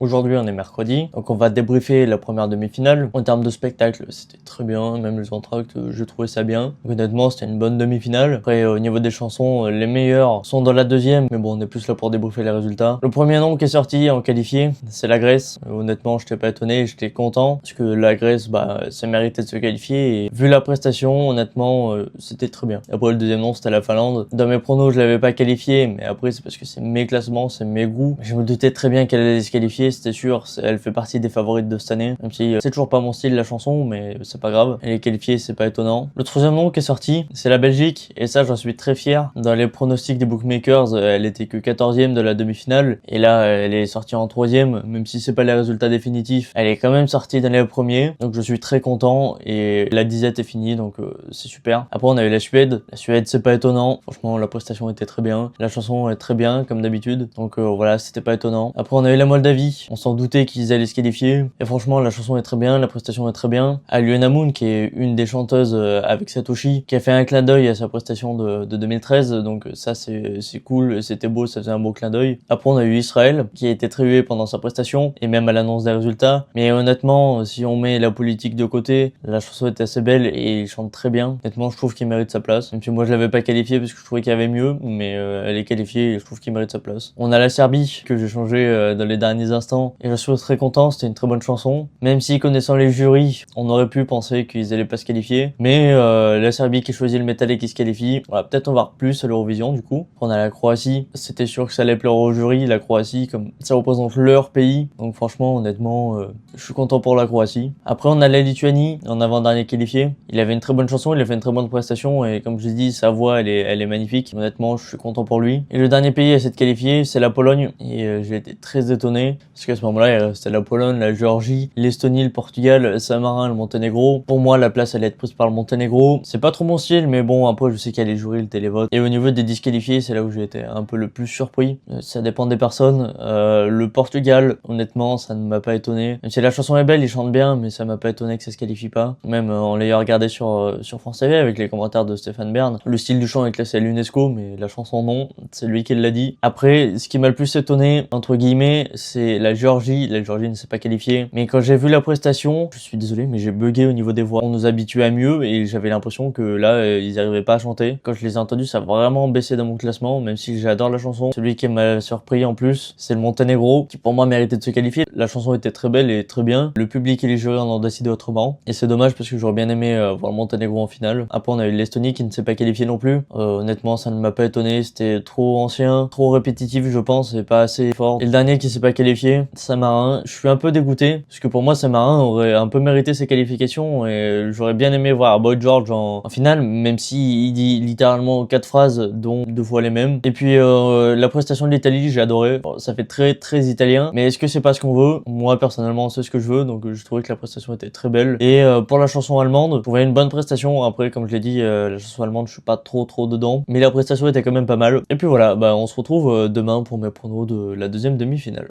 Aujourd'hui, on est mercredi, donc on va débriefer la première demi-finale. En termes de spectacle, c'était très bien, même les entractes, je trouvais ça bien. Donc, honnêtement, c'était une bonne demi-finale. Après, au niveau des chansons, les meilleures sont dans la deuxième, mais bon, on est plus là pour débriefer les résultats. Le premier nom qui est sorti en qualifié, c'est la Grèce. Honnêtement, j'étais pas étonné, j'étais content, parce que la Grèce, ça méritait de se qualifier, et vu la prestation, honnêtement, c'était très bien. Après, le deuxième nom, c'était la Finlande. Dans mes pronos, je l'avais pas qualifié, mais après, c'est parce que c'est mes classements, c'est mes goûts. Je me doutais très bien qu'elle allait se qualifier, c'était sûr, elle fait partie des favorites de cette année, même si c'est toujours pas mon style la chanson, mais c'est pas grave, elle est qualifiée, c'est pas étonnant. Le troisième nom qui est sorti, c'est la Belgique, et ça j'en suis très fier. Dans les pronostics des bookmakers, elle était que 14e de la demi-finale, et là elle est sortie en 3e, même si c'est pas les résultats définitifs, elle est quand même sortie dans les premiers, donc je suis très content, et la disette est finie, donc c'est super. Après on a eu la Suède c'est pas étonnant, franchement la prestation était très bien, la chanson est très bien comme d'habitude, donc voilà, c'était pas étonnant. Après on a eu la Moldavie, on s'en doutait qu'ils allaient se qualifier. Et franchement, la chanson est très bien, la prestation est très bien. Aluna Moon, qui est une des chanteuses avec Satoshi, qui a fait un clin d'œil à sa prestation de 2013. Donc ça, c'est cool, c'était beau, ça faisait un beau clin d'œil. Après, on a eu Israël, qui a été très hué pendant sa prestation, et même à l'annonce des résultats. Mais honnêtement, si on met la politique de côté, la chanson est assez belle et il chante très bien. Honnêtement, je trouve qu'il mérite sa place. Même si moi, je l'avais pas qualifié parce que je trouvais qu'il y avait mieux, mais elle est qualifiée et je trouve qu'il mérite sa place. On a la Serbie, que j'ai changé dans les derniers instants, et je suis très content, c'était une très bonne chanson. Même si connaissant les jurys, on aurait pu penser qu'ils allaient pas se qualifier. Mais la Serbie qui choisit le métal et qui se qualifie, voilà, peut-être on va voir plus à l'Eurovision du coup. On a la Croatie, c'était sûr que ça allait plaire au jury, la Croatie, comme ça représente leur pays. Donc franchement, honnêtement, je suis content pour la Croatie. Après on a la Lituanie, en avant-dernier qualifié. Il avait une très bonne chanson, il a fait une très bonne prestation, et comme je l'ai dit, sa voix elle est magnifique. Honnêtement, je suis content pour lui. Et le dernier pays à s'être qualifié, c'est la Pologne, et j'ai été très étonné, parce qu'à ce moment-là, il restait la Pologne, la Géorgie, l'Estonie, le Portugal, Saint-Marin, le Monténégro. Pour moi, la place allait être prise par le Monténégro. C'est pas trop mon style, mais bon, après, je sais qu'il y a les jurys, le télévote. Et au niveau des disqualifiés, c'est là où j'ai été un peu le plus surpris. Ça dépend des personnes. Le Portugal, honnêtement, ça ne m'a pas étonné. Même si la chanson est belle, ils chantent bien, mais ça m'a pas étonné que ça se qualifie pas. Même en l'ayant regardé sur France TV avec les commentaires de Stéphane Bern. Le style du chant est classé à l'UNESCO, mais la chanson non. C'est lui qui l'a dit. Après, ce qui m'a le plus étonné, entre guillemets, c'est la Géorgie. La Géorgie ne s'est pas qualifiée. Mais quand j'ai vu la prestation, je suis désolé, mais j'ai bugué au niveau des voix. On nous habituait à mieux et j'avais l'impression que là, ils n'arrivaient pas à chanter. Quand je les ai entendus, ça a vraiment baissé dans mon classement, même si j'adore la chanson. Celui qui m'a surpris en plus, c'est le Monténégro, qui pour moi méritait de se qualifier. La chanson était très belle et très bien. Le public et les jurys en ont décidé autrement. Et c'est dommage parce que j'aurais bien aimé voir le Monténégro en finale. Après, on a eu l'Estonie qui ne s'est pas qualifiée non plus. Honnêtement, ça ne m'a pas étonné. C'était trop ancien, trop répétitif, je pense, et pas assez fort. Et le dernier qui s'est pas qualifié, Saint-Marin. Je suis un peu dégoûté parce que pour moi, Saint-Marin aurait un peu mérité ses qualifications et j'aurais bien aimé voir Boy George en finale, même si il dit littéralement 4 phrases, dont 2 fois les mêmes. Et puis la prestation de l'Italie, j'ai adoré. Bon, ça fait très très italien, mais est-ce que c'est pas ce qu'on veut? Moi personnellement, c'est ce que je veux, donc je trouvais que la prestation était très belle. Et pour la chanson allemande, je trouvais une bonne prestation. Après, comme je l'ai dit, la chanson allemande, je suis pas trop dedans, mais la prestation était quand même pas mal. Et puis voilà, on se retrouve demain pour mes pronos de la deuxième demi-finale.